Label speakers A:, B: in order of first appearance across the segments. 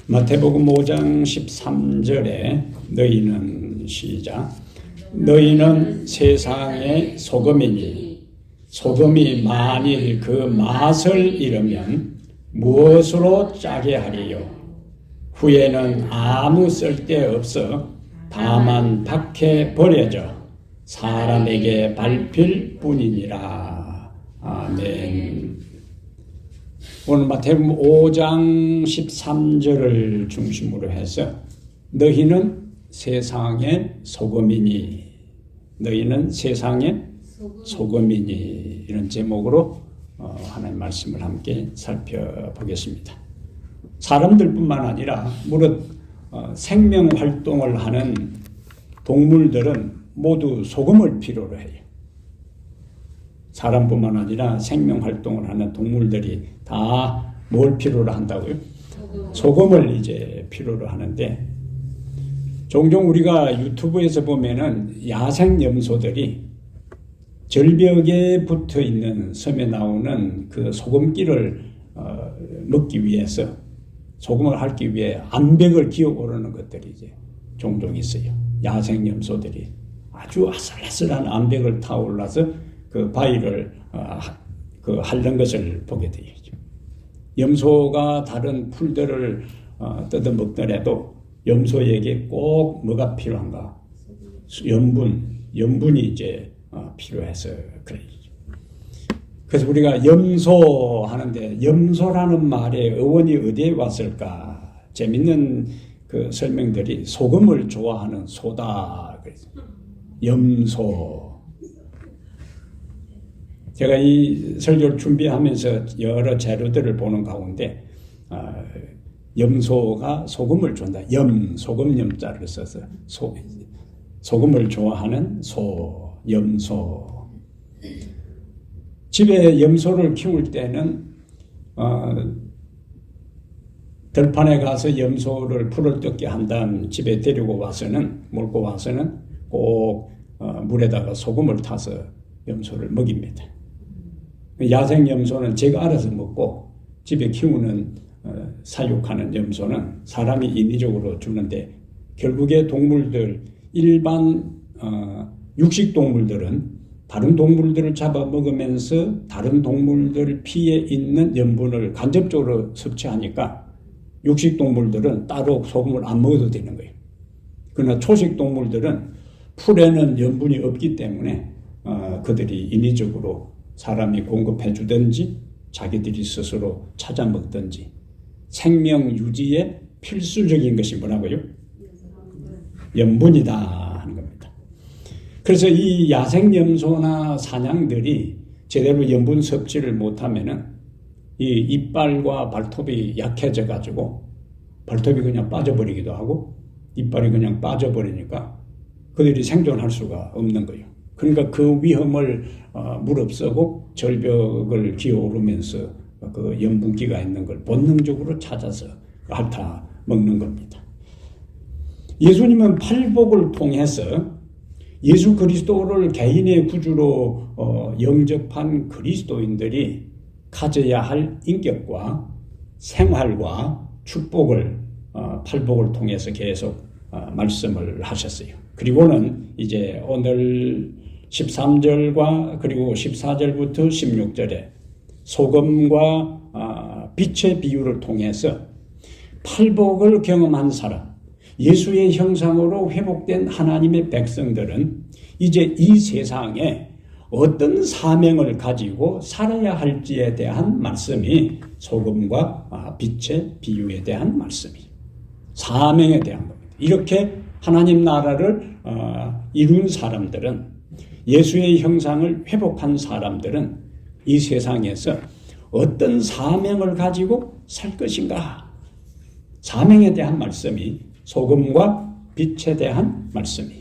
A: 마태복음 5장 13절에 너희는 시작. 너희는 세상의 소금이니 소금이 만일 그 맛을 잃으면 무엇으로 짜게 하리요? 후에는 아무 쓸데없어 다만 밖에 버려져 사람에게 밟힐 뿐이니라. 아멘. 오늘 마태복음 5장 13절을 중심으로 해서 너희는 세상의 소금이니 너희는 세상의 소금이니 이런 제목으로 하나님 말씀을 함께 살펴보겠습니다. 사람들뿐만 아니라 무릇 생명활동을 하는 동물들은 모두 소금을 필요로 해요. 사람뿐만 아니라 생명활동을 하는 동물들이 다 뭘 필요로 한다고요? 소금을 이제 필요로 하는데 종종 우리가 유튜브에서 보면은 야생 염소들이 절벽에 붙어 있는 섬에 나오는 그 소금기를 먹기 위해서 소금을 핥기 위해 암벽을 기어 오르는 것들이 이제 종종 있어요. 야생 염소들이 아주 아슬아슬한 암벽을 타고 올라서 그 바위를 핥는 것을 보게 되죠. 염소가 다른 풀들을 뜯어 먹더라도 염소에게 꼭 뭐가 필요한가? 염분이 이제 필요해서 그래요. 그래서 우리가 염소 하는데 염소라는 말의 어원이 어디에 왔을까? 재밌는 그 설명들이 소금을 좋아하는 소다. 염소. 제가 이 설교를 준비하면서 여러 자료들을 보는 가운데 염소가 소금을 좋아한다. 소금 염자를 써서 소금을 좋아하는 염소. 집에 염소를 키울 때는 들판에 가서 염소를 풀을 뜯게 한 다음 집에 데리고 와서는 몰고 와서는 꼭 물에다가 소금을 타서 염소를 먹입니다. 야생 염소는 제가 알아서 먹고 집에 키우는 사육하는 염소는 사람이 인위적으로 주는데 결국에 동물들 일반 육식 동물들은 다른 동물들을 잡아먹으면서 다른 동물들 피에 있는 염분을 간접적으로 섭취하니까 육식 동물들은 따로 소금을 안 먹어도 되는 거예요. 그러나 초식 동물들은 풀에는 염분이 없기 때문에 그들이 인위적으로 사람이 공급해 주든지 자기들이 스스로 찾아 먹든지 생명 유지에 필수적인 것이 뭐라고요? 염분이다 하는 겁니다. 그래서 이 야생 염소나 사냥들이 제대로 염분 섭취를 못하면은 이 이빨과 발톱이 약해져 가지고 발톱이 그냥 빠져버리기도 하고 이빨이 그냥 빠져버리니까 그들이 생존할 수가 없는 거예요. 그러니까 그 위험을 무릅쓰고 절벽을 기어오르면서 그 염분기가 있는 걸 본능적으로 찾아서 핥아 먹는 겁니다. 예수님은 팔복을 통해서 예수 그리스도를 개인의 구주로 영접한 그리스도인들이 가져야 할 인격과 생활과 축복을 팔복을 통해서 계속 말씀을 하셨어요. 그리고는 이제 오늘 13절과 그리고 14절부터 16절에 소금과 빛의 비유를 통해서 팔복을 경험한 사람, 예수의 형상으로 회복된 하나님의 백성들은 이제 이 세상에 어떤 사명을 가지고 살아야 할지에 대한 말씀이 소금과 빛의 비유에 대한 말씀이 사명에 대한 겁니다. 이렇게 하나님 나라를 이룬 사람들은 예수의 형상을 회복한 사람들은 이 세상에서 어떤 사명을 가지고 살 것인가? 사명에 대한 말씀이 소금과 빛에 대한 말씀이.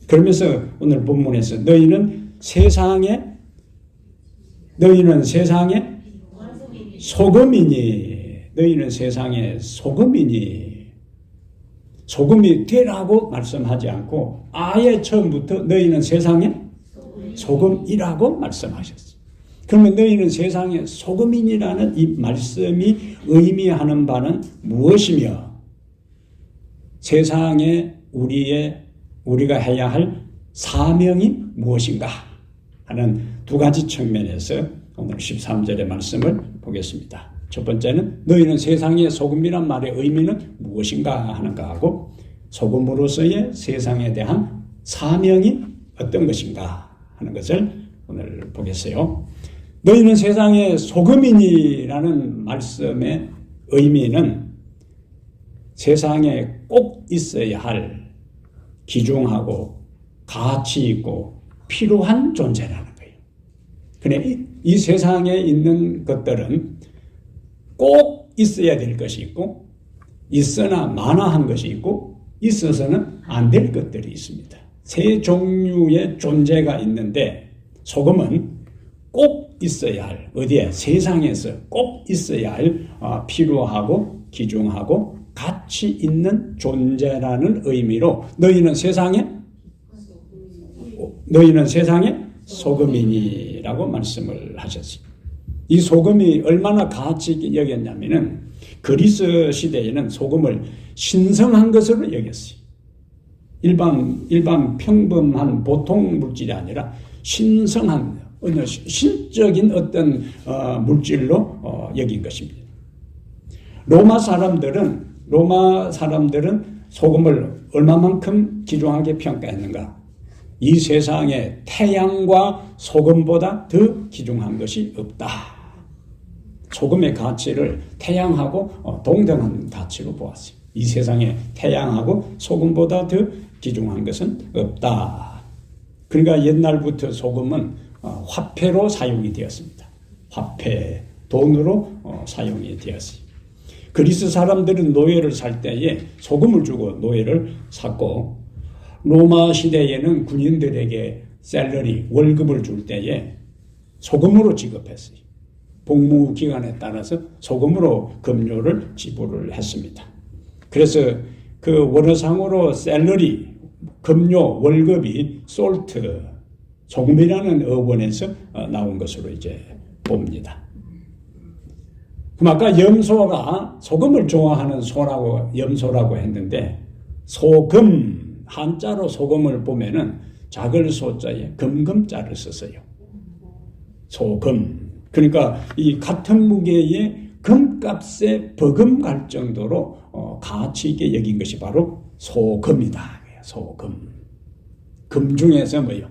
A: 그러면서 오늘 본문에서 너희는 세상의 소금이니 너희는 세상의 소금이니 소금이 되라고 말씀하지 않고 아예 처음부터 너희는 세상의 소금이라고 말씀하셨어요. 그러면 너희는 세상의 소금이니라는 이 말씀이 의미하는 바는 무엇이며 세상에 우리가 해야 할 사명이 무엇인가 하는 두 가지 측면에서 오늘 13절의 말씀을 보겠습니다. 첫 번째는 너희는 세상의 소금이란 말의 의미는 무엇인가 하는가 하고 소금으로서의 세상에 대한 사명이 어떤 것인가 하는 것을 오늘 보겠어요. 너희는 세상의 소금이니라는 말씀의 의미는 세상에 꼭 있어야 할 귀중하고 가치 있고 필요한 존재라는 거예요. 그래 이 세상에 있는 것들은 꼭 있어야 될 것이 있고 있으나 마나한 것이 있고 있어서는 안 될 것들이 있습니다. 세 종류의 존재가 있는데 소금은 꼭 있어야 할 어디에 세상에서 꼭 있어야 할 필요하고 귀중하고 가치 있는 존재라는 의미로 너희는 세상에 소금이니라고 말씀을 하셨습니다. 이 소금이 얼마나 가치 있게 여겼냐면은 그리스 시대에는 소금을 신성한 것으로 여겼어요. 일반 평범한 보통 물질이 아니라 신성한 신적인 어떤 물질로 여긴 것입니다. 로마 사람들은 소금을 얼마만큼 귀중하게 평가했는가? 이 세상에 태양과 소금보다 더 귀중한 것이 없다. 소금의 가치를 태양하고 동등한 가치로 보았어요. 이 세상에 태양하고 소금보다 더 귀중한 것은 없다. 그러니까 옛날부터 소금은 화폐로 사용이 되었습니다. 화폐, 돈으로 사용이 되었어요. 그리스 사람들은 노예를 살 때에 소금을 주고 노예를 샀고 로마 시대에는 군인들에게 샐러리, 월급을 줄 때에 소금으로 지급했어요. 복무 기간에 따라서 소금으로 급료를 지불을 했습니다. 그래서 그 원어상으로 샐러리, 급료, 월급이 솔트, 소금이라는 어원에서 나온 것으로 이제 봅니다. 그럼 아까 염소가 소금을 좋아하는 염소라고 했는데 소금, 한자로 소금을 보면은 작을 소자에 금금자를 썼어요. 소금. 그러니까 이 같은 무게의 금값에 버금갈 정도로 가치 있게 여긴 것이 바로 소금이다. 소금. 금 중에서 뭐요?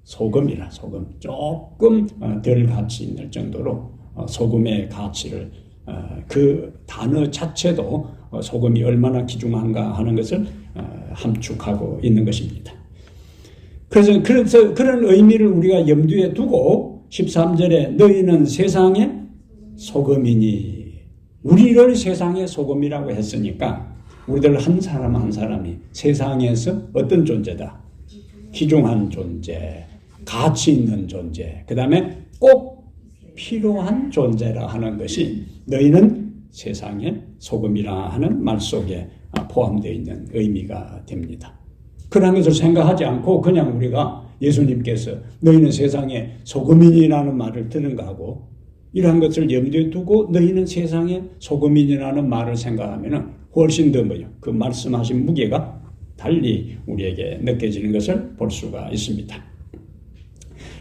A: 소금이라 소금. 조금 덜 가치 있는 정도로 소금의 가치를 그 단어 자체도 소금이 얼마나 귀중한가 하는 것을 함축하고 있는 것입니다. 그래서 그런 의미를 우리가 염두에 두고 13절에 너희는 세상의 소금이니 우리를 세상의 소금이라고 했으니까 우리들 한 사람 한 사람이 세상에서 어떤 존재다? 귀중한 존재, 가치 있는 존재, 그 다음에 꼭 필요한 존재라 하는 것이 너희는 세상의 소금이라 하는 말 속에 포함되어 있는 의미가 됩니다. 그런 것을 생각하지 않고 그냥 우리가 예수님께서 너희는 세상의 소금이라는 말을 들은 거하고 이러한 것을 염두에 두고 너희는 세상의 소금이라는 말을 생각하면 훨씬 더 그 말씀하신 무게가 달리 우리에게 느껴지는 것을 볼 수가 있습니다.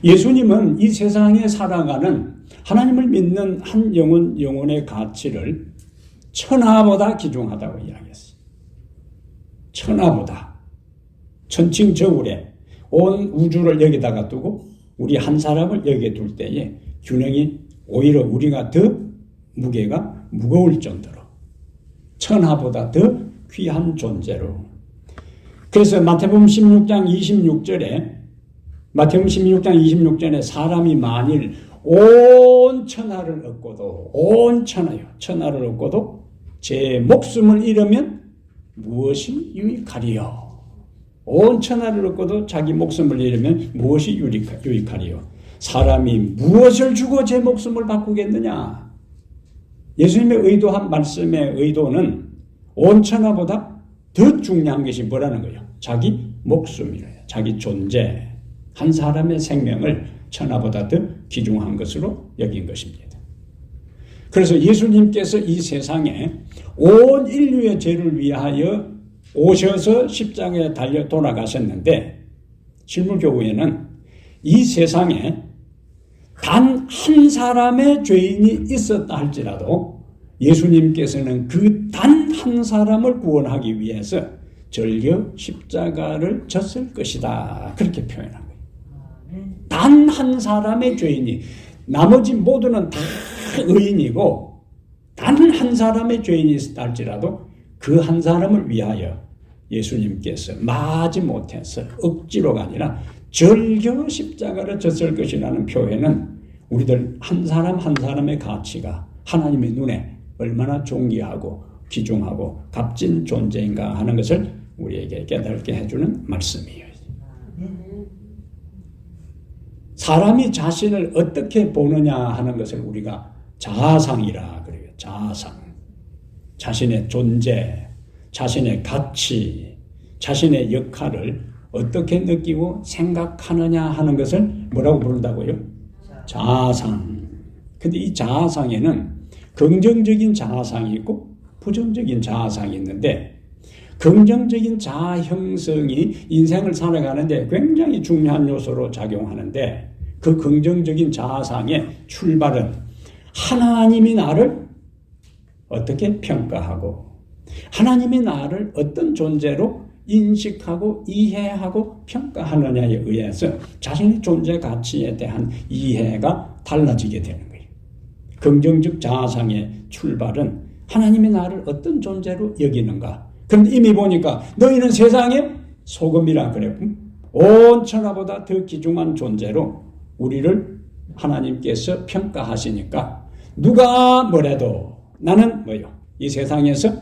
A: 예수님은 이 세상에 살아가는 하나님을 믿는 한 영혼의 가치를 천하보다 귀중하다고 이야기했어요. 천하보다. 천칭저울에 온 우주를 여기다가 두고 우리 한 사람을 여기에 둘 때에 균형이 오히려 우리가 더 무게가 무거울 정도로 천하보다 더 귀한 존재로. 그래서 마태복음 16장 26절에 사람이 만일 온 천하를 얻고도 천하를 얻고도 제 목숨을 잃으면 무엇이 유익하리요? 온 천하를 얻고도 자기 목숨을 잃으면 무엇이 유익하리요? 사람이 무엇을 주고 제 목숨을 바꾸겠느냐? 예수님의 의도한 말씀의 의도는 온 천하보다 더 중요한 것이 뭐라는 거예요? 자기 목숨이래요. 자기 존재. 한 사람의 생명을 천하보다 더 귀중한 것으로 여긴 것입니다. 그래서 예수님께서 이 세상에 온 인류의 죄를 위하여 오셔서 십자가에 달려 돌아가셨는데, 실물교회는 이 세상에 단 한 사람의 죄인이 있었다 할지라도 예수님께서는 그 단 한 사람을 구원하기 위해서 절겨 십자가를 졌을 것이다, 그렇게 표현한 거예요. 단 한 사람의 죄인이, 나머지 모두는 다 의인이고 단 한 사람의 죄인이 있었다 할지라도 그 한 사람을 위하여 예수님께서 마지못해서 억지로가 아니라 절겨 십자가를 졌을 것이라는 표현은 우리들 한 사람 한 사람의 가치가 하나님의 눈에 얼마나 존귀하고 귀중하고 값진 존재인가 하는 것을 우리에게 깨닫게 해주는 말씀이에요. 사람이 자신을 어떻게 보느냐 하는 것을 우리가 자아상이라 그래요. 자아상. 자신의 존재, 자신의 가치, 자신의 역할을 어떻게 느끼고 생각하느냐 하는 것을 뭐라고 부른다고요? 자아상. 근데 이 자아상에는 긍정적인 자아상이 있고 부정적인 자아상이 있는데, 긍정적인 자아 형성이 인생을 살아가는데 굉장히 중요한 요소로 작용하는데, 그 긍정적인 자아상의 출발은 하나님이 나를 어떻게 평가하고 하나님이 나를 어떤 존재로 인식하고 이해하고 평가하느냐에 의해서 자신의 존재 가치에 대한 이해가 달라지게 되는 거예요. 긍정적 자아상의 출발은 하나님이 나를 어떤 존재로 여기는가. 그런데 이미 보니까 너희는 세상의 소금이라 그랬고 온 천하보다 더 귀중한 존재로 우리를 하나님께서 평가하시니까 누가 뭐래도 나는 뭐요? 이 세상에서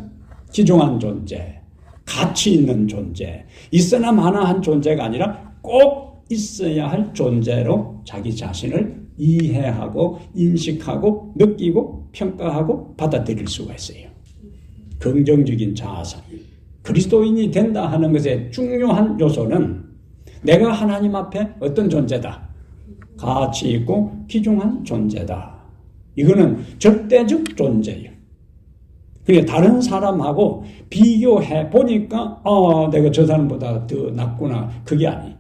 A: 귀중한 존재, 가치 있는 존재, 있으나 마나한 존재가 아니라 꼭 있어야 할 존재로 자기 자신을 이해하고 인식하고 느끼고 평가하고 받아들일 수가 있어요. 긍정적인 자아상이 그리스도인이 된다 하는 것의 중요한 요소는 내가 하나님 앞에 어떤 존재다, 가치 있고 귀중한 존재다. 이거는 절대적 존재예요. 그러니까 다른 사람하고 비교해 보니까 내가 저 사람보다 더 낫구나, 그게 아니.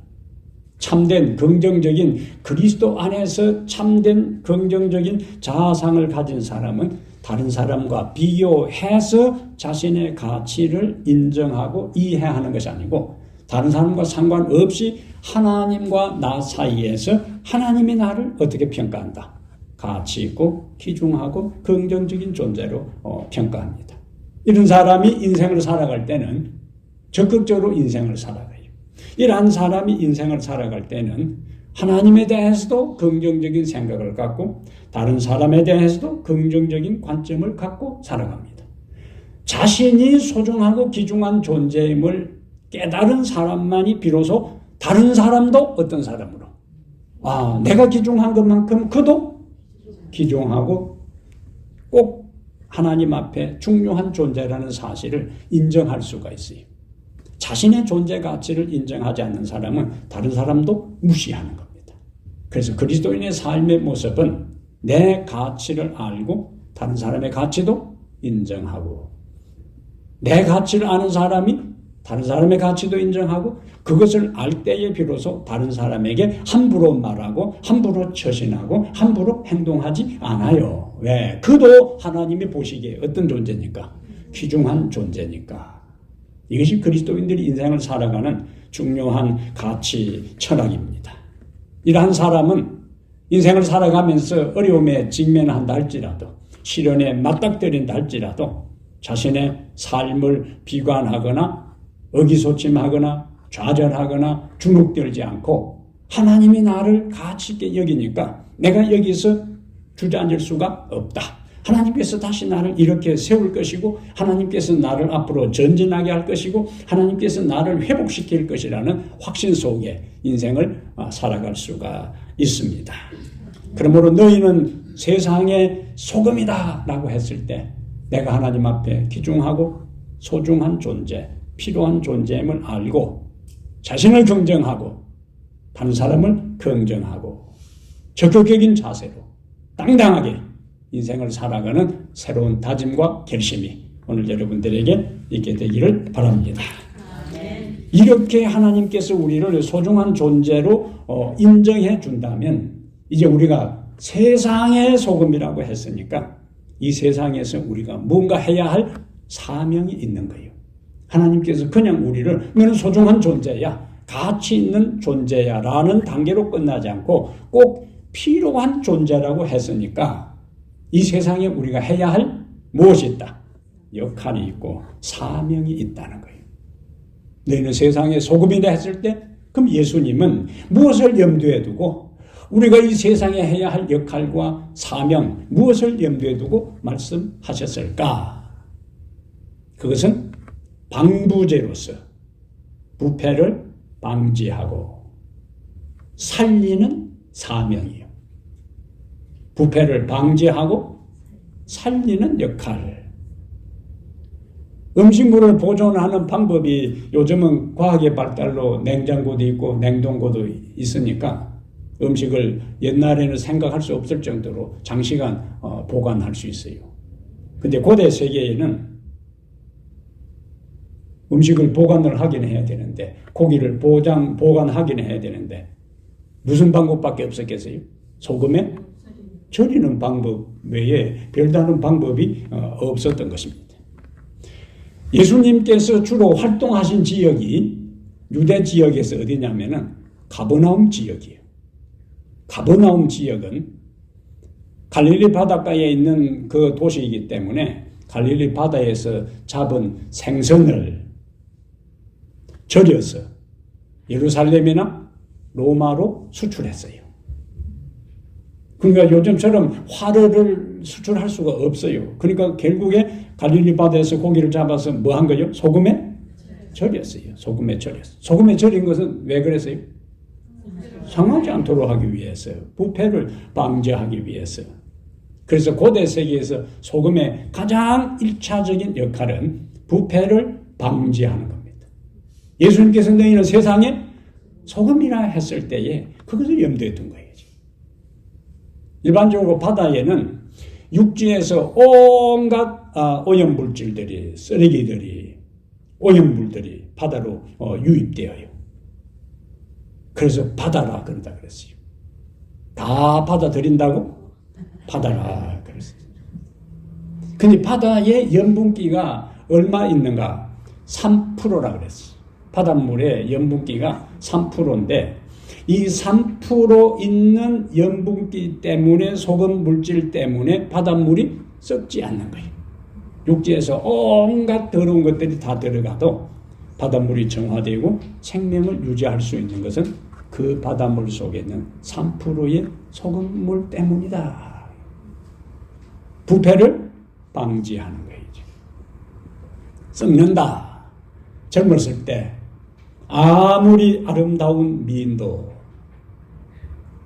A: 참된 긍정적인 그리스도 안에서 참된 긍정적인 자아상을 가진 사람은 다른 사람과 비교해서 자신의 가치를 인정하고 이해하는 것이 아니고, 다른 사람과 상관없이 하나님과 나 사이에서 하나님이 나를 어떻게 평가한다, 가치 있고 귀중하고 긍정적인 존재로 평가합니다. 이런 사람이 인생을 살아갈 때는 적극적으로 인생을 살아가요. 이러한 사람이 인생을 살아갈 때는 하나님에 대해서도 긍정적인 생각을 갖고 다른 사람에 대해서도 긍정적인 관점을 갖고 살아갑니다. 자신이 소중하고 귀중한 존재임을 깨달은 사람만이 비로소 다른 사람도 어떤 사람으로, 내가 귀중한 것만큼 그도 귀중하고 꼭 하나님 앞에 중요한 존재라는 사실을 인정할 수가 있어요. 자신의 존재 가치를 인정하지 않는 사람은 다른 사람도 무시하는 겁니다. 그래서 그리스도인의 삶의 모습은 내 가치를 알고 다른 사람의 가치도 인정하고, 내 가치를 아는 사람이 다른 사람의 가치도 인정하고, 그것을 알 때에 비로소 다른 사람에게 함부로 말하고 함부로 처신하고 함부로 행동하지 않아요. 왜? 그도 하나님이 보시기에 어떤 존재니까? 귀중한 존재니까. 이것이 그리스도인들이 인생을 살아가는 중요한 가치 철학입니다. 이러한 사람은 인생을 살아가면서 어려움에 직면한다 할지라도, 시련에 맞닥뜨린다 할지라도 자신의 삶을 비관하거나 의기소침하거나 좌절하거나 주눅들지 않고 하나님이 나를 가치 있게 여기니까 내가 여기서 주저앉을 수가 없다. 하나님께서 다시 나를 이렇게 세울 것이고 하나님께서 나를 앞으로 전진하게 할 것이고 하나님께서 나를 회복시킬 것이라는 확신 속에 인생을 살아갈 수가 있습니다. 그러므로 너희는 세상의 소금이다 라고 했을 때 내가 하나님 앞에 귀중하고 소중한 존재, 필요한 존재임을 알고 자신을 긍정하고 다른 사람을 긍정하고 적극적인 자세로 당당하게 인생을 살아가는 새로운 다짐과 결심이 오늘 여러분들에게 있게 되기를 바랍니다. 이렇게 하나님께서 우리를 소중한 존재로 인정해 준다면 이제 우리가 세상의 소금이라고 했으니까 이 세상에서 우리가 뭔가 해야 할 사명이 있는 거예요. 하나님께서 그냥 우리를 너는 소중한 존재야, 가치 있는 존재야 라는 단계로 끝나지 않고 꼭 필요한 존재라고 했으니까 이 세상에 우리가 해야 할 무엇이 있다? 역할이 있고 사명이 있다는 거예요. 너희는 세상의 소금이다 했을 때 그럼 예수님은 무엇을 염두에 두고 우리가 이 세상에 해야 할 역할과 사명 무엇을 염두에 두고 말씀하셨을까? 그것은 방부제로서 부패를 방지하고 살리는 사명이에요. 부패를 방지하고 살리는 역할. 음식물을 보존하는 방법이 요즘은 과학의 발달로 냉장고도 있고 냉동고도 있으니까 음식을 옛날에는 생각할 수 없을 정도로 장시간 보관할 수 있어요. 근데 고대 세계에는 음식을 보관을 하긴 해야 되는데 고기를 보관하긴 해야 되는데 무슨 방법밖에 없었겠어요? 소금에 절이는 방법 외에 별다른 방법이 없었던 것입니다. 예수님께서 주로 활동하신 지역이 유대 지역에서 어디냐면은 가버나움 지역이에요. 가버나움 지역은 갈릴리 바닷가에 있는 그 도시이기 때문에 갈릴리 바다에서 잡은 생선을 절여서 예루살렘이나 로마로 수출했어요. 그러니까 요즘처럼 화로를 수출할 수가 없어요. 그러니까 결국에 갈릴리 바다에서 고기를 잡아서 뭐 한 거죠? 소금에 절였어요. 소금에 절였어요. 소금에 절인 것은 왜 그랬어요? 상하지 않도록 하기 위해서, 부패를 방지하기 위해서. 그래서 고대 세계에서 소금의 가장 1차적인 역할은 부패를 방지하는 겁니다. 예수님께서 너희는 세상에 소금이라 했을 때에 그것을 염두에 둔 거예요. 일반적으로 바다에는 육지에서 온갖 오염물질들이, 쓰레기들이, 오염물들이 바다로 유입되어요. 그래서 바다라 그러다 그랬어요. 다 받아들인다고? 바다라 그랬어요. 근데 바다의 염분기가 얼마 있는가? 3%라 그랬어요. 바닷물의 염분기가 3%인데 이 3% 있는 염분기 때문에 소금 물질 때문에 바닷물이 썩지 않는 거예요. 육지에서 온갖 더러운 것들이 다 들어가도 바닷물이 정화되고 생명을 유지할 수 있는 것은 그 바닷물 속에 있는 3%의 소금물 때문이다. 부패를 방지하는 거예요. 썩는다. 젊었을 때 아무리 아름다운 미인도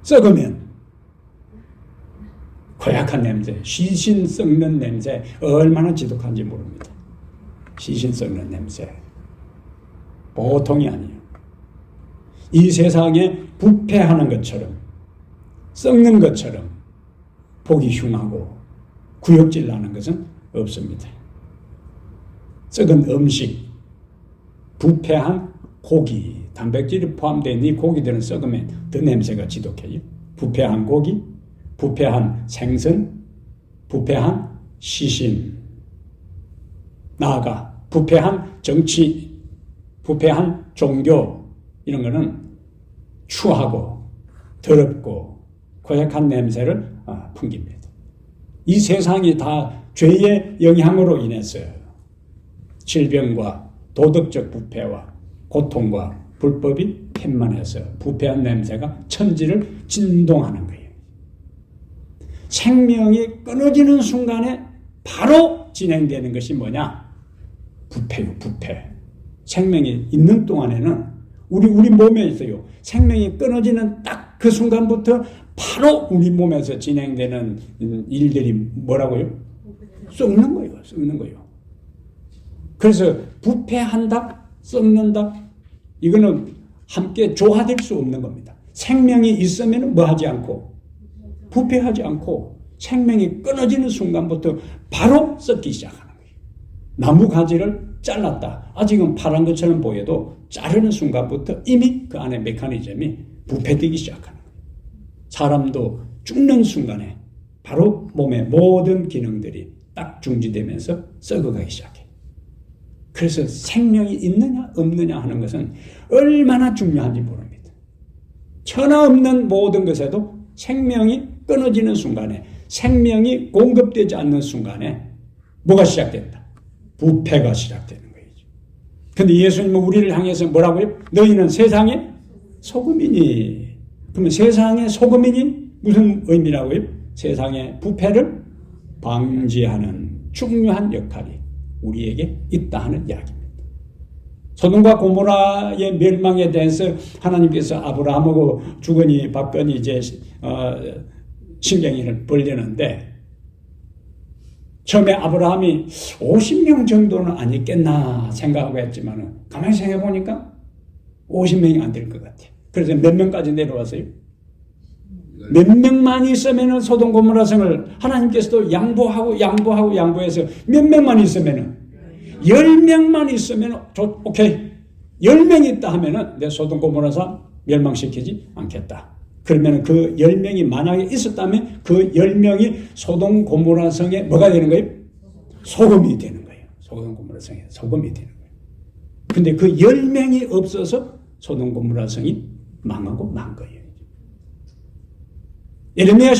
A: 썩으면 고약한 냄새, 시신 썩는 냄새 얼마나 지독한지 모릅니다. 시신 썩는 냄새 보통이 아니에요. 이 세상에 부패하는 것처럼 썩는 것처럼 보기 흉하고 구역질 나는 것은 없습니다. 썩은 음식, 부패한 고기, 단백질이 포함되어 있는 이 고기들은 썩으면 더 냄새가 지독해요. 부패한 고기, 부패한 생선, 부패한 시신, 나아가 부패한 정치, 부패한 종교 이런 거는 추하고 더럽고 고약한 냄새를 풍깁니다. 이 세상이 다 죄의 영향으로 인해서 질병과 도덕적 부패와 고통과 불법이 캔만해서 부패한 냄새가 천지를 진동하는 거예요. 생명이 끊어지는 순간에 바로 진행되는 것이 뭐냐? 부패요, 부패. 생명이 있는 동안에는 우리 몸에 있어요. 생명이 끊어지는 딱 그 순간부터 바로 우리 몸에서 진행되는 일들이 뭐라고요? 썩는 거예요, 썩는 거예요. 그래서 부패한다, 썩는다, 이거는 함께 조화될 수 없는 겁니다. 생명이 있으면 뭐 하지 않고 부패하지 않고 생명이 끊어지는 순간부터 바로 썩기 시작하는 거예요. 나무 가지를 잘랐다. 아직은 파란 것처럼 보여도 자르는 순간부터 이미 그 안에 메커니즘이 부패되기 시작하는 거예요. 사람도 죽는 순간에 바로 몸의 모든 기능들이 딱 중지되면서 썩어가기 시작해요. 그래서 생명이 있느냐 없느냐 하는 것은 얼마나 중요한지 모릅니다. 천하 없는 모든 것에도 생명이 끊어지는 순간에, 생명이 공급되지 않는 순간에 뭐가 시작된다? 부패가 시작되는 거예요. 그런데 예수님은 우리를 향해서 뭐라고요? 너희는 세상의 소금이니. 그러면 세상의 소금이니 무슨 의미라고요? 세상의 부패를 방지하는 중요한 역할이 우리에게 있다 하는 이야기입니다. 소돔과 고모라의 멸망에 대해서 하나님께서 아브라함하고 주거니 받거니 이제 신경을 벌리는데, 처음에 아브라함이 50명 정도는 아니겠나 생각하고 했지만 가만히 생각해 보니까 50명이 안 될 것 같아요. 그래서 몇 명까지 내려왔어요? 몇 명만 있으면 소돔 고모라 성을 하나님께서도 양보해서 몇 명만 있으면 10명만 있으면 오케이. 10명이 있다 하면은 내 소돔 고모라 성 멸망시키지 않겠다. 그러면 그 10명이 만약에 있었다면 그 10명이 소돔 고모라 성에 뭐가 되는 거예요? 소금이 되는 거예요. 소돔 고모라 성에 소금이 되는 거예요. 근데 그 10명이 없어서 소돔 고모라 성이 망하고 만 거예요. 에레미야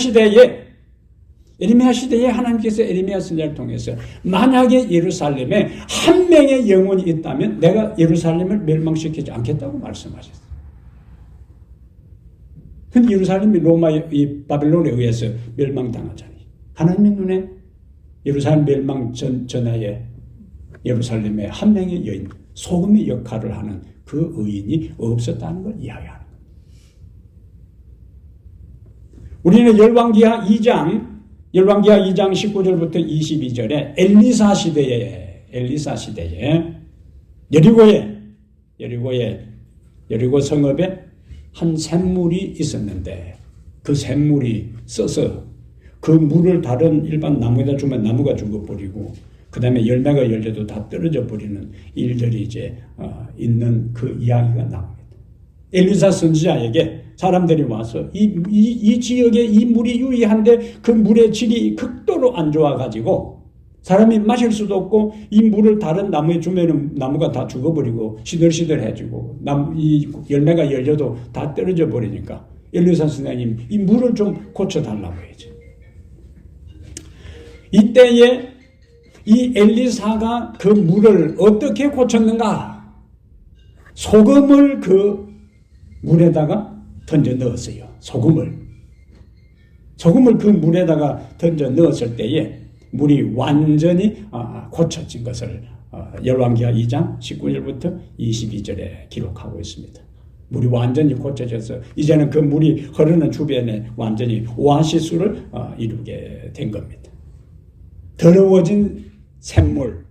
A: 시대에 하나님께서 에레미야 선지자를 통해서 만약에 예루살렘에 한 명의 영혼이 있다면 내가 예루살렘을 멸망시키지 않겠다고 말씀하셨어요. 근데 예루살렘이 이 바벨론에 의해서 멸망당하잖아요. 하나님의 눈에 예루살렘 멸망 전하에 예루살렘에 한 명의 여인, 소금의 역할을 하는 그 의인이 없었다는 걸 이야기하는 거예요. 우리는 열왕기하 2장 19절부터 22절에 엘리사 시대에 여리고 성읍에 한 샘물이 있었는데, 그 샘물이 써서 그 물을 다른 일반 나무에다 주면 나무가 죽어버리고 그 다음에 열매가 열려도 다 떨어져 버리는 일들이 이제 있는 그 이야기가 나옵니다. 엘리사 선지자에게 사람들이 와서 이 지역에 이 물이 유의한데 그 물의 질이 극도로 안 좋아가지고 사람이 마실 수도 없고 이 물을 다른 나무에 주면은 나무가 다 죽어버리고 시들시들해지고 이 열매가 열려도 다 떨어져 버리니까 엘리사 선생님 이 물을 좀 고쳐달라고 해야지. 이때에 이 엘리사가 그 물을 어떻게 고쳤는가? 소금을 그 물에다가 던져 넣었어요. 소금을 그 물에다가 던져 넣었을 때에 물이 완전히 고쳐진 것을 열왕기하 2장 19절부터 22절에 기록하고 있습니다. 물이 완전히 고쳐져서 이제는 그 물이 흐르는 주변에 완전히 오아시스를 이루게 된 겁니다. 더러워진 샘물,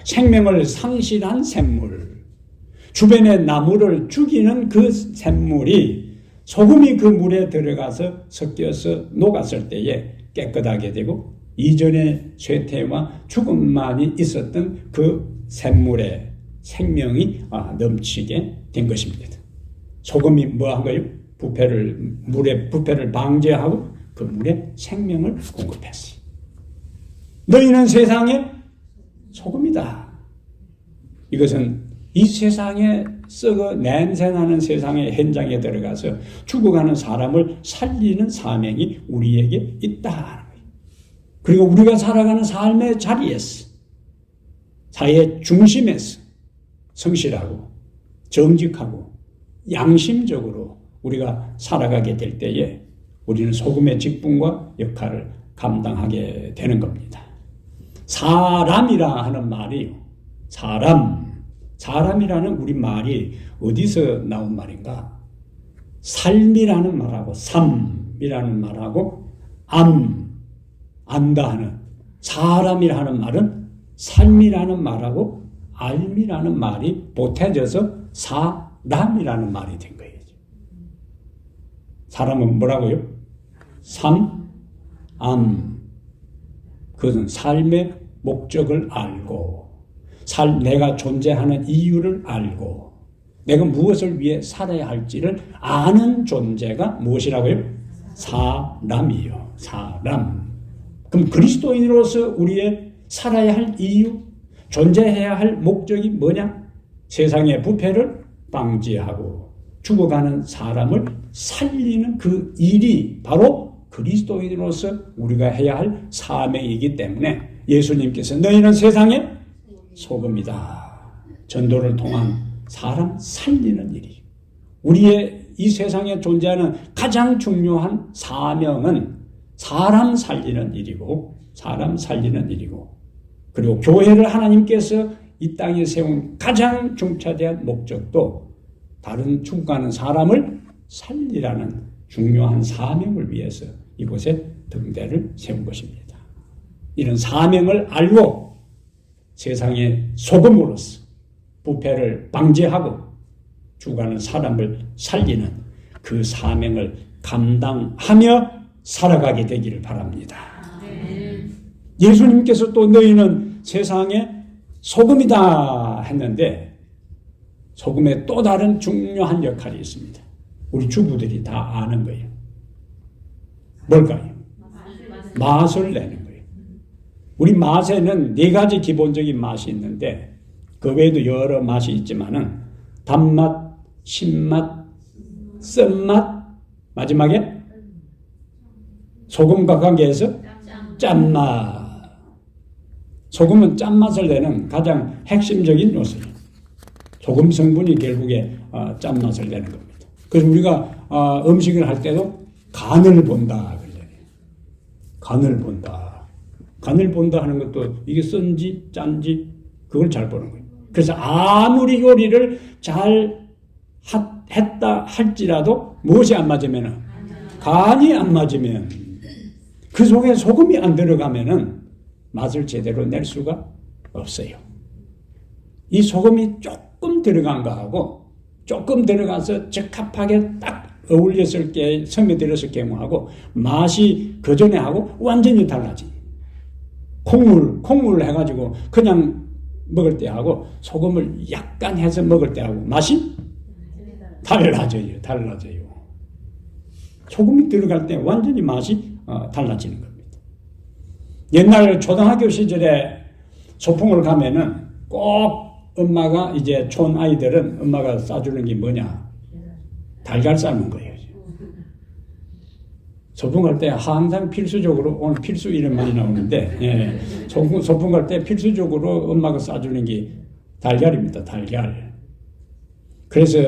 A: 생명을 상실한 샘물, 주변의 나무를 죽이는 그 샘물이 소금이 그 물에 들어가서 섞여서 녹았을 때에 깨끗하게 되고 이전에 쇠퇴와 죽음만이 있었던 그 샘물에 생명이 넘치게 된 것입니다. 소금이 뭐한 거예요? 물의 부패를 방지하고 그 물에 생명을 공급했어요. 너희는 세상의 소금이다. 이것은 이 세상에 썩어 냄새나는 세상의 현장에 들어가서 죽어가는 사람을 살리는 사명이 우리에게 있다. 그리고 우리가 살아가는 삶의 자리에서 사회의 중심에서 성실하고 정직하고 양심적으로 우리가 살아가게 될 때에 우리는 소금의 직분과 역할을 감당하게 되는 겁니다. 사람이라 하는 말이요. 사람이라는 우리 말이 어디서 나온 말인가? 삶이라는 말하고 삶이라는 말하고 안다 하는 사람이라 하는 말은 삶이라는 말하고 알미라는 말이 보태져서 사람이라는 말이 된 거예요. 사람은 뭐라고요? 암. 그것은 삶의 목적을 알고, 내가 존재하는 이유를 알고, 내가 무엇을 위해 살아야 할지를 아는 존재가 무엇이라고요? 사람이요. 사람. 그럼 그리스도인으로서 우리의 살아야 할 이유, 존재해야 할 목적이 뭐냐? 세상의 부패를 방지하고 죽어가는 사람을 살리는 그 일이 바로 그리스도인으로서 우리가 해야 할 사명이기 때문에 예수님께서 너희는 세상의 소금이다. 전도를 통한 사람 살리는 일이. 우리의 이 세상에 존재하는 가장 중요한 사명은 사람 살리는 일이고, 그리고 교회를 하나님께서 이 땅에 세운 가장 중차대한 목적도 다른 죽어가는 사람을 살리라는 중요한 사명을 위해서 이곳에 등대를 세운 것입니다. 이런 사명을 알고 세상의 소금으로서 부패를 방지하고 죽어가는 사람을 살리는 그 사명을 감당하며 살아가게 되기를 바랍니다. 예수님께서 또 너희는 세상의 소금이다 했는데 소금에 또 다른 중요한 역할이 있습니다. 우리 주부들이 다 아는 거예요. 뭘까요? 맛을 내는 거예요. 우리 맛에는 네 가지 기본적인 맛이 있는데 그 외에도 여러 맛이 있지만은 단맛, 신맛, 쓴맛, 마지막에 소금과 관계해서 짠맛. 소금은 짠맛을 내는 가장 핵심적인 요소예요. 소금 성분이 결국에 짠맛을 내는 겁니다. 그래서 우리가 음식을 할 때도 간을 본다. 간을 본다. 간을 본다 하는 것도 이게 쓴지 짠지 그걸 잘 보는 거예요. 그래서 아무리 요리를 잘 했다 할지라도 무엇이 안 맞으면 간이 안 맞으면 그 속에 소금이 안 들어가면은 맛을 제대로 낼 수가 없어요. 이 소금이 조금 들어간 거하고 조금 들어가서 적합하게 딱 어울렸을 때 스며들었을 경우하고 맛이 그 전에 하고 완전히 달라지. 콩물 해가지고 그냥 먹을 때하고 소금을 약간 해서 먹을 때하고 맛이 달라져요. 소금이 들어갈 때 완전히 맛이 달라지는 겁니다. 옛날 초등학교 시절에 소풍을 가면은 꼭 엄마가 이제 촌 아이들은 엄마가 싸주는 게 뭐냐? 달걀 삶은 거예요. 소풍 갈 때 항상 필수적으로 오늘 필수 이름 많이 나오는데 소풍 갈 때 필수적으로 엄마가 싸주는 게 달걀입니다. 달걀. 그래서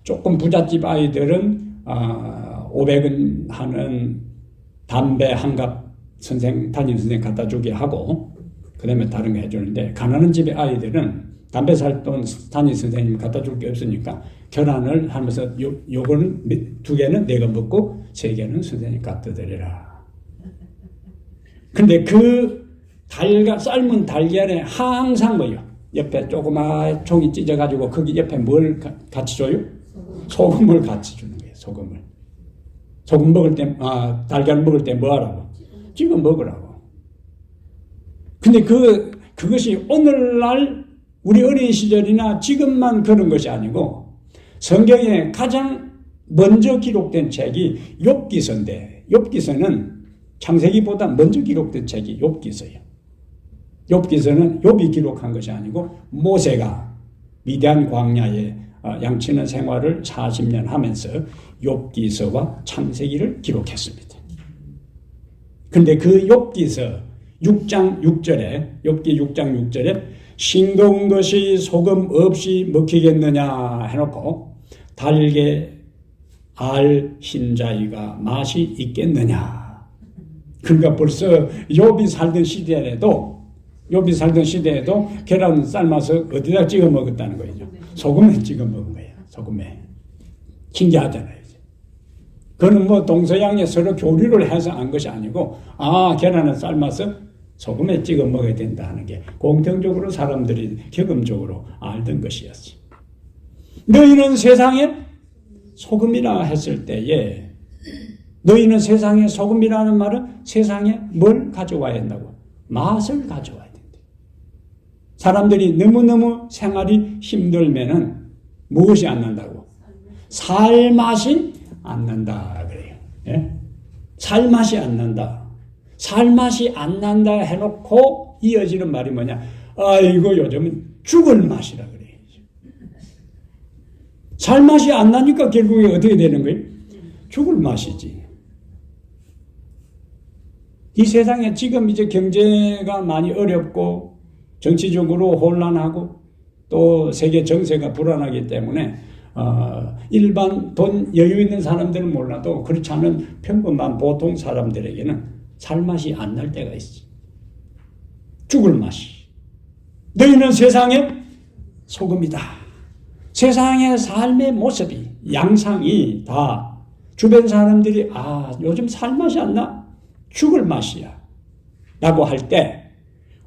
A: 조금 부잣집 아이들은 500원 하는 담배 한 갑 담임 선생 갖다 주게 하고 그 다음에 다른 거 해주는데 가난한 집의 아이들은 담배 살 돈 담임 선생님 갖다 줄 게 없으니까 결혼을 하면서 요거는 2개는 내가 먹고 3개는 선생님 갖다 드리라. 근데 그 삶은 달걀에 항상 뭐요? 옆에 조그마한 종이 찢어가지고 거기 옆에 뭘 같이 줘요? 소금을 같이 주는 거예요. 소금 먹을 때, 달걀 먹을 때 뭐 하라고? 찍어 먹으라고. 근데 그것이 오늘날 우리 어린 시절이나 지금만 그런 것이 아니고 성경에 가장 먼저 기록된 책이 욥기서인데 욥기서는 창세기보다 먼저 기록된 책이 욥기서예요. 욥기서는 욥이 기록한 것이 아니고 모세가 미디안 광야에 양치는 생활을 40년 하면서 욥기서와 창세기를 기록했습니다. 근데 그 욥기서 6장 6절에 욥기 6장 6절에 싱거운 것이 소금 없이 먹히겠느냐 해놓고 달게 알 흰자위가 맛이 있겠느냐. 그러니까 벌써 욥이 살던 시대에도 계란 삶아서 어디다 찍어 먹었다는 거예요. 소금에 찍어 먹은 거예요. 소금에. 신기하잖아요. 그거는 뭐 동서양에 서로 교류를 해서 한 것이 아니고 계란을 삶아서 소금에 찍어 먹어야 된다 하는 게 공통적으로 사람들이 경험적으로 알던 것이었지. 너희는 세상에 소금이라 했을 때에 너희는 세상의 소금이라는 말은 세상에 뭘 가져와야 한다고? 맛을 가져와야 된다. 사람들이 너무너무 생활이 힘들면은 무엇이 안 난다고? 살맛이 안 난다 그래요. 예? 살맛이 안 난다. 살맛이 안 난다 해놓고 이어지는 말이 뭐냐? 아이고 요즘은 죽을 맛이라 그래요. 살맛이 안 나니까 결국에 어떻게 되는 거예요? 죽을 맛이지. 이 세상에 지금 이제 경제가 많이 어렵고 정치적으로 혼란하고 또 세계 정세가 불안하기 때문에 일반 돈 여유 있는 사람들은 몰라도 그렇지 않은 평범한 보통 사람들에게는 살맛이 안 날 때가 있어. 죽을 맛이. 너희는 세상의 소금이다. 세상의 삶의 모습이 양상이 다 주변 사람들이 요즘 살맛이 안 나? 죽을 맛이야 라고 할 때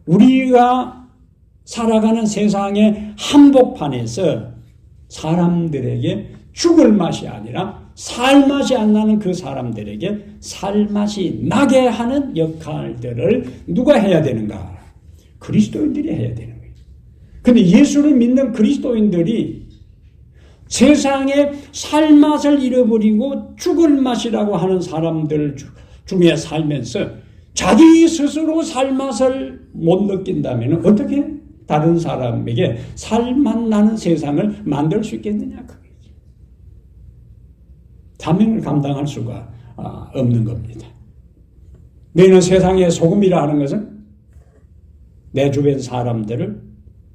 A: 우리가 살아가는 세상의 한복판에서 사람들에게 죽을 맛이 아니라 살맛이 안 나는 그 사람들에게 살맛이 나게 하는 역할들을 누가 해야 되는가? 그리스도인들이 해야 되는 거예요. 근데 예수를 믿는 그리스도인들이 세상에 살맛을 잃어버리고 죽을 맛이라고 하는 사람들 중에 살면서 자기 스스로 살맛을 못 느낀다면 어떻게 다른 사람에게 살맛 나는 세상을 만들 수 있겠느냐? 사명을 감당할 수가 없는 겁니다. 너희는 세상의 소금이라 하는 것은 내 주변 사람들을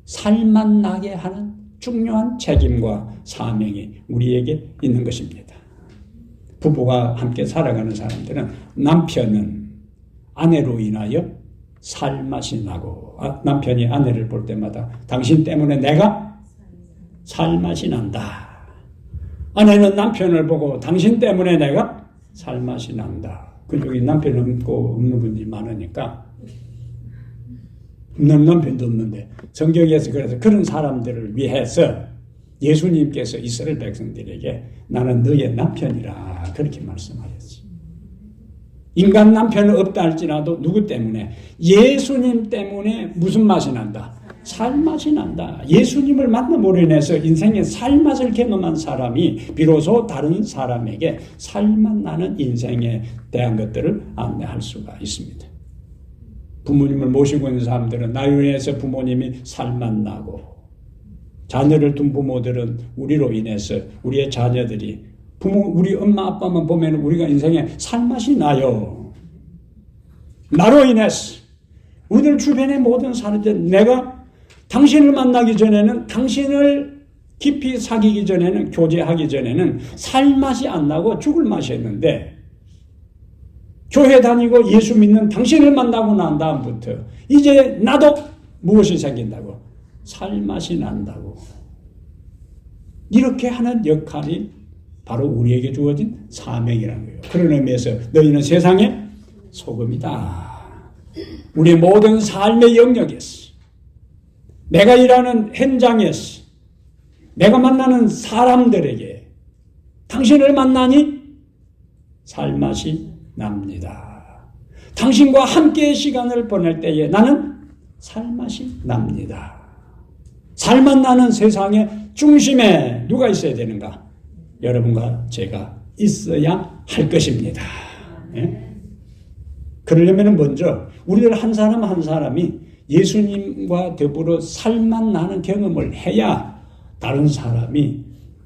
A: 살맛 나게 하는 중요한 책임과 사명이 우리에게 있는 것입니다. 부부가 함께 살아가는 사람들은 남편은 아내로 인하여 살맛이 나고 남편이 아내를 볼 때마다 당신 때문에 내가 살맛이 난다. 아내는 남편을 보고 당신 때문에 내가 살맛이 난다. 그쪽이 남편 없는 분이 많으니까 없는 남편도 없는데 성경에서 그래서 그런 사람들을 위해서 예수님께서 이스라엘 백성들에게 나는 너의 남편이라 그렇게 말씀하셨지. 인간 남편은 없다 할지라도 누구 때문에? 예수님 때문에 무슨 맛이 난다? 살맛이 난다. 예수님을 만남으로 인해서 인생의 살맛을 경험한 사람이 비로소 다른 사람에게 살맛 나는 인생에 대한 것들을 안내할 수가 있습니다. 부모님을 모시고 있는 사람들은 나로 인해서 부모님이 살맛 나고 자녀를 둔 부모들은 우리로 인해서 우리의 자녀들이 우리 엄마 아빠만 보면 우리가 인생에 살맛이 나요. 나로 인해서 우리들 주변의 모든 사람들 내가 당신을 만나기 전에는 당신을 깊이 사귀기 전에는 교제하기 전에는 살맛이 안 나고 죽을 맛이었는데 교회 다니고 예수 믿는 당신을 만나고 난 다음부터 이제 나도 무엇이 생긴다고? 살맛이 난다고. 이렇게 하는 역할이 바로 우리에게 주어진 사명이라는 거예요. 그런 의미에서 너희는 세상의 소금이다. 우리 모든 삶의 영역에서 내가 일하는 현장에서 내가 만나는 사람들에게 당신을 만나니 살맛이 납니다. 당신과 함께 시간을 보낼 때에 나는 살맛이 납니다. 살맛 나는 세상의 중심에 누가 있어야 되는가? 여러분과 제가 있어야 할 것입니다. 예? 그러려면 먼저 우리들 한 사람 한 사람이 예수님과 더불어 살맛 나는 경험을 해야 다른 사람이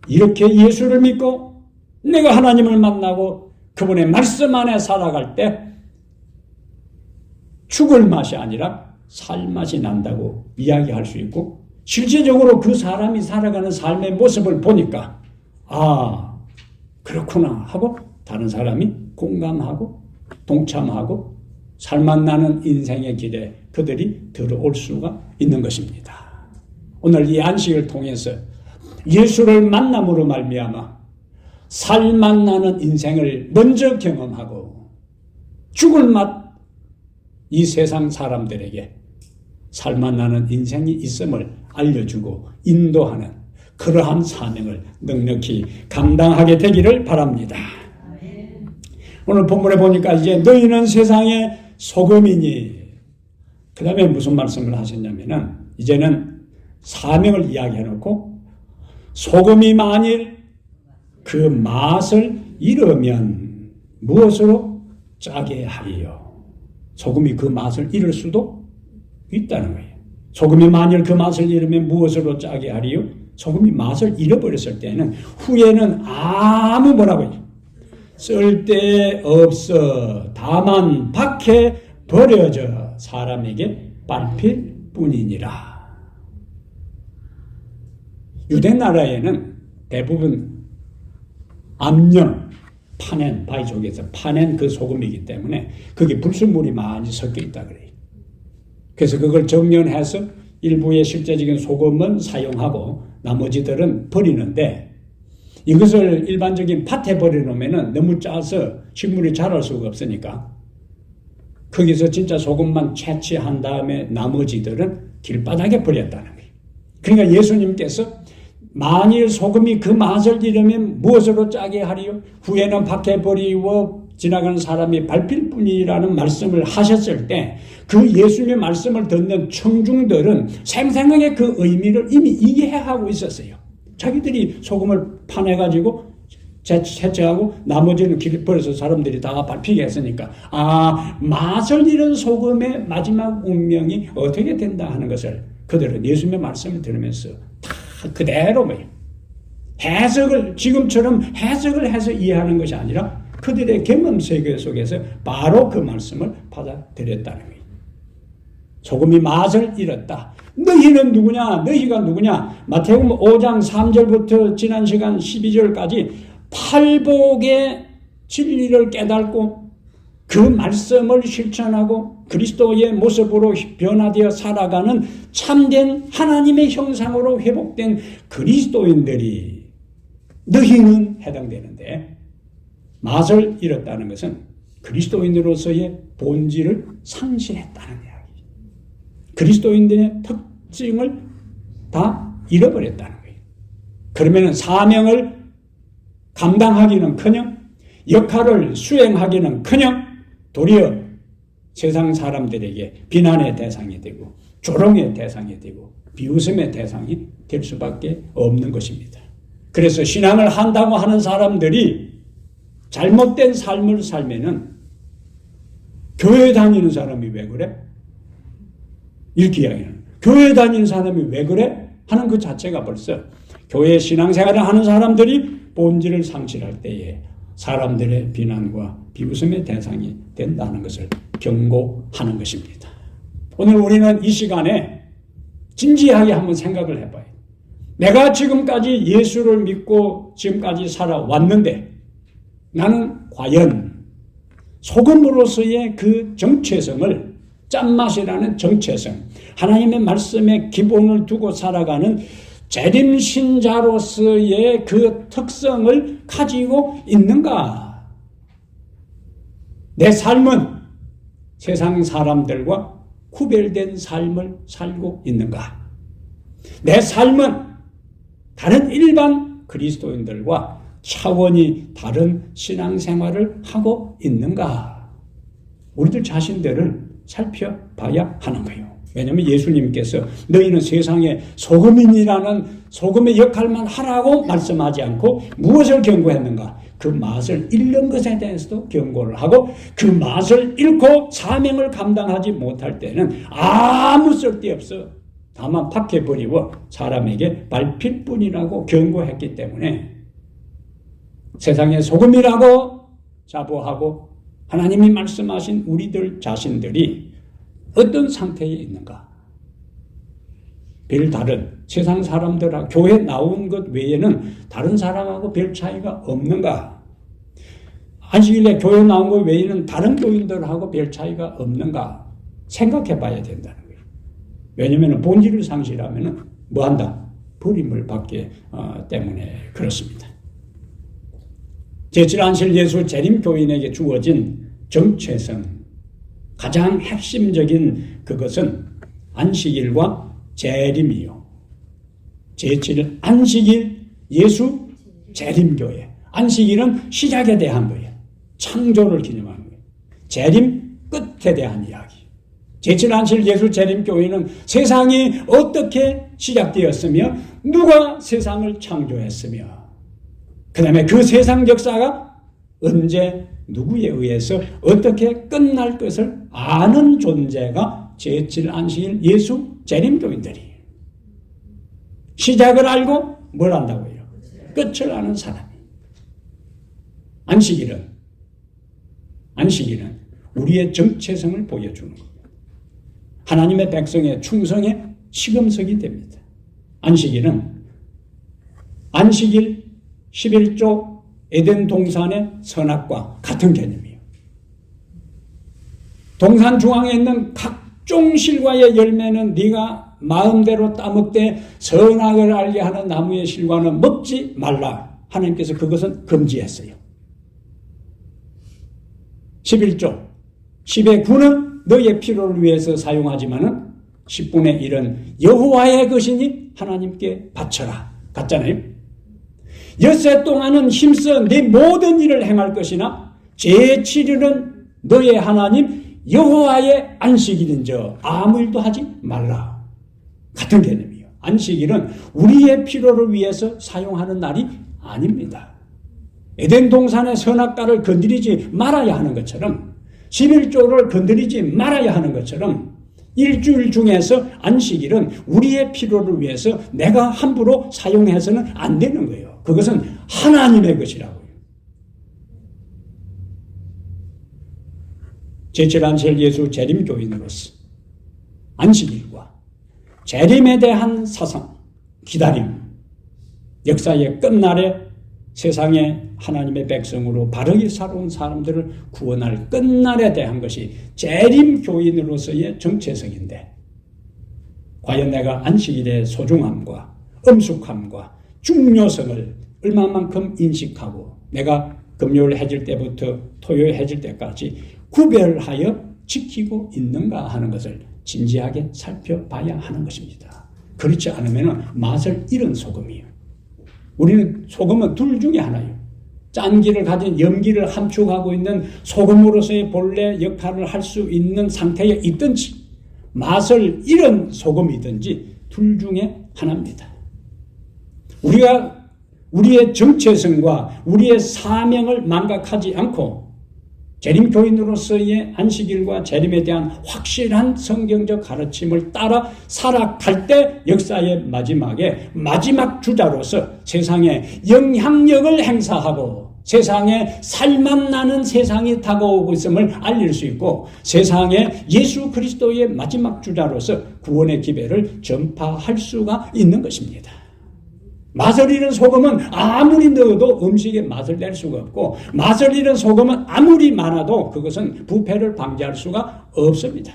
A: 이렇게 예수를 믿고 내가 하나님을 만나고 그분의 말씀 안에 살아갈 때 죽을 맛이 아니라 살맛이 난다고 이야기할 수 있고 실제적으로 그 사람이 살아가는 삶의 모습을 보니까 그렇구나 하고 다른 사람이 공감하고 동참하고 살맛 나는 인생의 길에 그들이 들어올 수가 있는 것입니다. 오늘 이 안식을 통해서 예수를 만남으로 말미암아 살맛 나는 인생을 먼저 경험하고 죽을 맛 이 세상 사람들에게 살맛 나는 인생이 있음을 알려주고 인도하는 그러한 사명을 넉넉히 감당하게 되기를 바랍니다. 오늘 본문에 보니까 이제 너희는 세상의 소금이니, 그 다음에 무슨 말씀을 하셨냐면은 이제는 사명을 이야기해놓고 소금이 만일 그 맛을 잃으면 무엇으로 짜게 하리요. 소금이 그 맛을 잃을 수도 있다는 거예요. 소금이 만일 그 맛을 잃으면 무엇으로 짜게 하리요. 소금이 맛을 잃어버렸을 때는 후에는 아무 뭐라고요. 쓸데없어 다만 밖에 버려져 사람에게 밟힐 뿐이니라. 유대 나라에는 대부분 암염, 파낸, 바위 쪽에서 파낸 그 소금이기 때문에 거기 불순물이 많이 섞여 있다 그래요. 그래서 그걸 정연해서 일부의 실제적인 소금은 사용하고 나머지들은 버리는데, 이것을 일반적인 밭에 버려놓으면 너무 짜서 식물이 자랄 수가 없으니까 거기서 진짜 소금만 채취한 다음에 나머지들은 길바닥에 버렸다는 거예요. 그러니까 예수님께서 만일 소금이 그 맛을 잃으면 무엇으로 짜게 하리요? 후에는 밖에 버리고 지나가는 사람이 밟힐 뿐이라는 말씀을 하셨을 때 그 예수님의 말씀을 듣는 청중들은 생생하게 그 의미를 이미 이해하고 있었어요. 자기들이 소금을 파내가지고 채취하고 나머지는 길 버려서 사람들이 다 밟히게 했으니까 맛을 잃은 소금의 마지막 운명이 어떻게 된다 하는 것을 그들은 예수님의 말씀을 들으면서 다 그대로 해석을 지금처럼 해석을 해서 이해하는 것이 아니라 그들의 경험 세계 속에서 바로 그 말씀을 받아들였다는 거예요. 소금이 맛을 잃었다. 너희는 누구냐? 너희가 누구냐? 마태복음 5장 3절부터 지난 시간 12절까지 팔복의 진리를 깨닫고 그 말씀을 실천하고 그리스도의 모습으로 변화되어 살아가는 참된 하나님의 형상으로 회복된 그리스도인들이 너희는 해당되는데, 맛을 잃었다는 것은 그리스도인으로서의 본질을 상실했다는 이야기. 그리스도인들의 특징을 다 잃어버렸다는 거예요. 그러면 사명을 감당하기는커녕 역할을 수행하기는커녕 도리어 세상 사람들에게 비난의 대상이 되고 조롱의 대상이 되고 비웃음의 대상이 될 수밖에 없는 것입니다. 그래서 신앙을 한다고 하는 사람들이 잘못된 삶을 살면은 교회 다니는 사람이 왜 그래? 이렇게 이야기하는, 교회 다니는 사람이 왜 그래? 하는 그 자체가 벌써 교회 신앙생활을 하는 사람들이 본질을 상실할 때에 사람들의 비난과 비웃음의 대상이 된다는 것을 경고하는 것입니다. 오늘 우리는 이 시간에 진지하게 한번 생각을 해봐요. 내가 지금까지 예수를 믿고 지금까지 살아왔는데 나는 과연 소금으로서의 그 정체성을, 짠맛이라는 정체성, 하나님의 말씀에 기본을 두고 살아가는 재림신자로서의 그 특성을 가지고 있는가? 내 삶은 세상 사람들과 구별된 삶을 살고 있는가? 내 삶은 다른 일반 그리스도인들과 차원이 다른 신앙생활을 하고 있는가? 우리들 자신들을 살펴봐야 하는 거예요. 왜냐하면 예수님께서 너희는 세상의 소금이라는 소금의 역할만 하라고 말씀하지 않고 무엇을 경고했는가? 그 맛을 잃는 것에 대해서도 경고를 하고 그 맛을 잃고 사명을 감당하지 못할 때는 아무 쓸데없어 다만 밖에 버리고 사람에게 밟힐 뿐이라고 경고했기 때문에 세상의 소금이라고 자부하고 하나님이 말씀하신 우리들 자신들이 어떤 상태에 있는가? 별다른 세상 사람들하고 교회 나온 것 외에는 다른 사람하고 별 차이가 없는가? 안식일에 교회 나온 것 외에는 다른 교인들하고 별 차이가 없는가? 생각해 봐야 된다는 거예요. 왜냐하면 본질을 상실하면 뭐한다? 버림을 받기 때문에 그렇습니다. 제7안실 예수 재림교인에게 주어진 정체성, 가장 핵심적인 그것은 안식일과 재림이요. 제7일 안식일 예수 재림교회. 안식일은 시작에 대한 거예요. 창조를 기념하는 거예요. 재림 끝에 대한 이야기. 제7안실 예수 재림교회는 세상이 어떻게 시작되었으며 누가 세상을 창조했으며 그 다음에 그 세상 역사가 언제 누구에 의해서 어떻게 끝날 것을 아는 존재가 제7안식일 예수 재림교인들이에요. 시작을 알고 뭘 안다고요? 끝을 아는 사람이. 안식일은 우리의 정체성을 보여주는 겁니다. 하나님의 백성의 충성의 시금석이 됩니다. 안식일은 안식일 11조 에덴 동산의 선악과 같은 개념이에요. 동산 중앙에 있는 각종 실과의 열매는 네가 마음대로 따먹되 선악을 알게 하는 나무의 실과는 먹지 말라. 하나님께서 그것은 금지했어요. 11조 10의 9는 너의 필요를 위해서 사용하지만은 10분의 1은 여호와의 것이니 하나님께 바쳐라. 같잖아요. 엿새 동안은 힘써 네 모든 일을 행할 것이나 제7일은 너의 하나님 여호와의 안식일인저 아무 일도 하지 말라. 같은 개념이에요. 안식일은 우리의 필요를 위해서 사용하는 날이 아닙니다. 에덴 동산의 선악과를 건드리지 말아야 하는 것처럼 11조를 건드리지 말아야 하는 것처럼 일주일 중에서 안식일은 우리의 필요를 위해서 내가 함부로 사용해서는 안 되는 거예요. 그것은 하나님의 것이라고요. 제7안식 예수 재림교인으로서 안식일과 재림에 대한 사상, 기다림, 역사의 끝날에 세상에 하나님의 백성으로 바르게 살아온 사람들을 구원할 끝날에 대한 것이 재림교인으로서의 정체성인데 과연 내가 안식일의 소중함과 엄숙함과 중요성을 얼마만큼 인식하고 내가 금요일 해질 때부터 토요일 해질 때까지 구별하여 지키고 있는가 하는 것을 진지하게 살펴봐야 하는 것입니다. 그렇지 않으면 맛을 잃은 소금이에요. 우리는 소금은 둘 중에 하나예요. 짠기를 가진 염기를 함축하고 있는 소금으로서의 본래 역할을 할 수 있는 상태에 있든지 맛을 잃은 소금이든지 둘 중에 하나입니다. 우리가 우리의 정체성과 우리의 사명을 망각하지 않고 재림교인으로서의 안식일과 재림에 대한 확실한 성경적 가르침을 따라 살아갈 때 역사의 마지막에 마지막 주자로서 세상에 영향력을 행사하고 세상에 살맛 나는 세상이 다가오고 있음을 알릴 수 있고 세상에 예수 그리스도의 마지막 주자로서 구원의 기배를 전파할 수가 있는 것입니다. 맛을 잃은 소금은 아무리 넣어도 음식에 맛을 낼 수가 없고 맛을 잃은 소금은 아무리 많아도 그것은 부패를 방지할 수가 없습니다.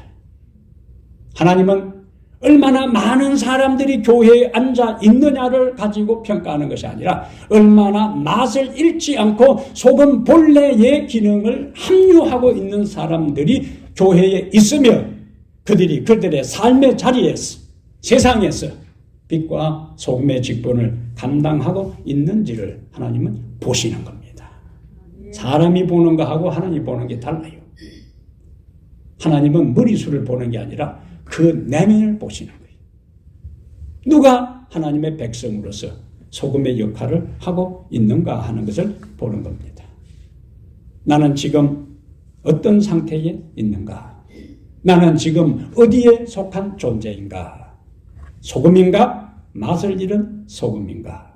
A: 하나님은 얼마나 많은 사람들이 교회에 앉아 있느냐를 가지고 평가하는 것이 아니라 얼마나 맛을 잃지 않고 소금 본래의 기능을 함유하고 있는 사람들이 교회에 있으며 그들이 그들의 삶의 자리에서 세상에서 빛과 소금의 직분을 감당하고 있는지를 하나님은 보시는 겁니다. 사람이 보는 거하고 하나님 보는 게 달라요. 하나님은 머리수를 보는 게 아니라 그 내면을 보시는 거예요. 누가 하나님의 백성으로서 소금의 역할을 하고 있는가 하는 것을 보는 겁니다. 나는 지금 어떤 상태에 있는가? 나는 지금 어디에 속한 존재인가? 소금인가? 맛을 잃은 소금인가?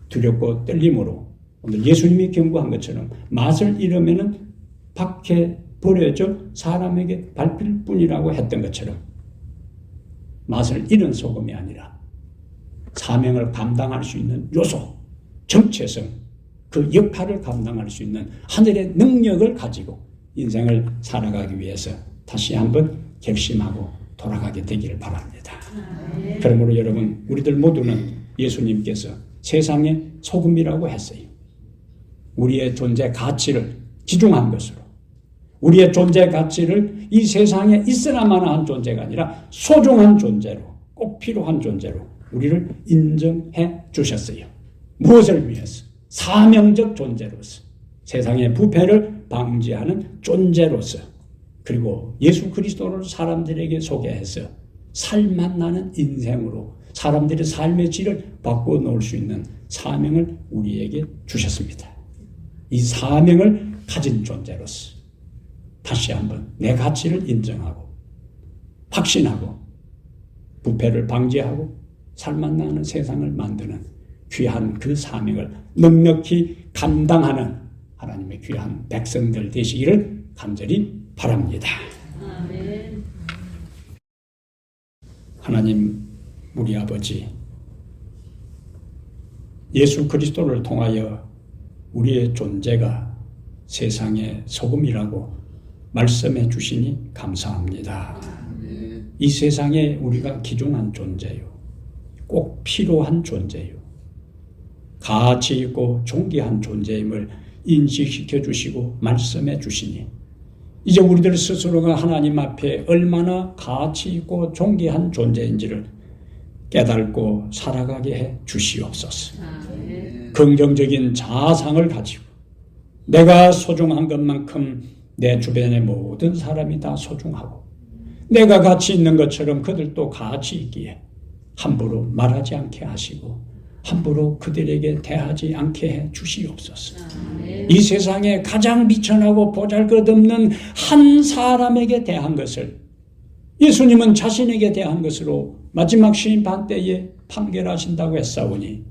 A: 두렵고 떨림으로 오늘 예수님이 경고한 것처럼 맛을 잃으면은 밖에 버려져 사람에게 밟힐 뿐이라고 했던 것처럼 맛을 잃은 소금이 아니라 사명을 감당할 수 있는 요소, 정체성, 그 역할을 감당할 수 있는 하늘의 능력을 가지고 인생을 살아가기 위해서 다시 한번 결심하고 돌아가게 되기를 바랍니다. 그러므로 여러분, 우리들 모두는 예수님께서 세상의 소금이라고 했어요. 우리의 존재 가치를 지중한 것으로, 우리의 존재 가치를 이 세상에 있어야만 한 존재가 아니라 소중한 존재로, 꼭 필요한 존재로 우리를 인정해 주셨어요. 무엇을 위해서? 사명적 존재로서 세상의 부패를 방지하는 존재로서, 그리고 예수 그리스도를 사람들에게 소개해서 살맛 나는 인생으로 사람들의 삶의 질을 바꿔놓을 수 있는 사명을 우리에게 주셨습니다. 이 사명을 가진 존재로서 다시 한번 내 가치를 인정하고 확신하고 부패를 방지하고 살맛 나는 세상을 만드는 귀한 그 사명을 넉넉히 감당하는 하나님의 귀한 백성들 되시기를 간절히 바랍니다. 아멘. 하나님, 우리 아버지, 예수 그리스도를 통하여 우리의 존재가 세상의 소금이라고 말씀해 주시니 감사합니다. 아멘. 이 세상에 우리가 귀중한 존재요, 꼭 필요한 존재요, 가치 있고 존귀한 존재임을 인식시켜 주시고 말씀해 주시니 이제 우리들 스스로가 하나님 앞에 얼마나 가치 있고 존귀한 존재인지를 깨닫고 살아가게 해 주시옵소서. 아멘. 긍정적인 자상을 가지고 내가 소중한 것만큼 내 주변의 모든 사람이 다 소중하고 내가 가치 있는 것처럼 그들도 가치 있기에 함부로 말하지 않게 하시고 함부로 그들에게 대하지 않게 해 주시옵소서. 아멘. 이 세상에 가장 비천하고 보잘것없는 한 사람에게 대한 것을 예수님은 자신에게 대한 것으로 마지막 심판 때에 판결하신다고 했사오니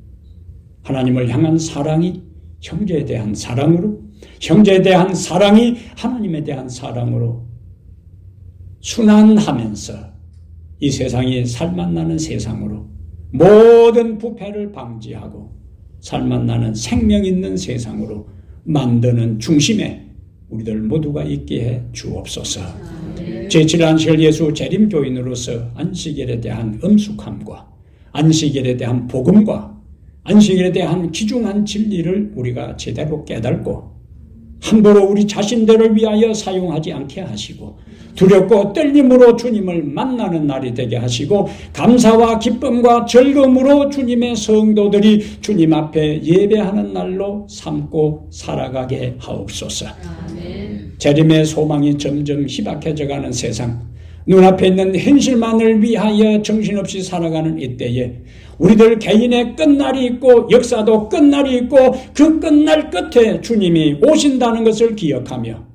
A: 하나님을 향한 사랑이 형제에 대한 사랑으로, 형제에 대한 사랑이 하나님에 대한 사랑으로 순환하면서 이 세상이 살맛 나는 세상으로 모든 부패를 방지하고 살맛 나는 생명 있는 세상으로 만드는 중심에 우리들 모두가 있게 해 주옵소서. 제7 안식일 예수 재림교인으로서 안식일에 대한 엄숙함과 안식일에 대한 복음과 안식일에 대한 귀중한 진리를 우리가 제대로 깨닫고 함부로 우리 자신들을 위하여 사용하지 않게 하시고 두렵고 떨림으로 주님을 만나는 날이 되게 하시고 감사와 기쁨과 즐거움으로 주님의 성도들이 주님 앞에 예배하는 날로 삼고 살아가게 하옵소서. 아멘. 재림의 소망이 점점 희박해져가는 세상, 눈앞에 있는 현실만을 위하여 정신없이 살아가는 이때에 우리들 개인의 끝날이 있고 역사도 끝날이 있고 그 끝날 끝에 주님이 오신다는 것을 기억하며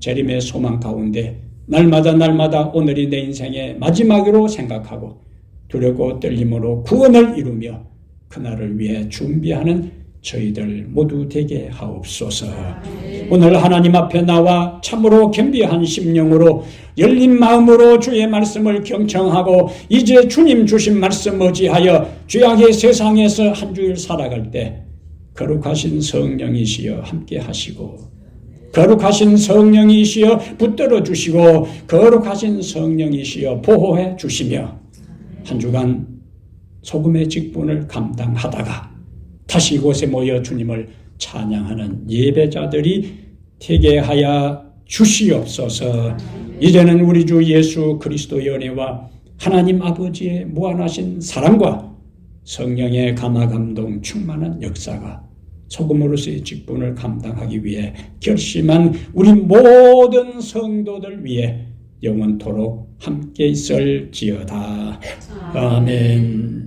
A: 재림의 소망 가운데 날마다 오늘이 내 인생의 마지막으로 생각하고 두렵고 떨림으로 구원을 이루며 그날을 위해 준비하는 저희들 모두 되게 하옵소서. 오늘 하나님 앞에 나와 참으로 겸비한 심령으로 열린 마음으로 주의 말씀을 경청하고 이제 주님 주신 말씀 의지하여 죄악의 세상에서 한 주일 살아갈 때 거룩하신 성령이시여 함께 하시고 거룩하신 성령이시여 붙들어 주시고 거룩하신 성령이시여 보호해 주시며 한 주간 소금의 직분을 감당하다가 다시 이곳에 모여 주님을 찬양하는 예배자들이 되게 하여 주시옵소서. 이제는 우리 주 예수 그리스도의 은혜와 하나님 아버지의 무한하신 사랑과 성령의 감화감동 충만한 역사가 소금으로서의 직분을 감당하기 위해 결심한 우리 모든 성도들 위해 영원토록 함께 있을지어다. 아멘.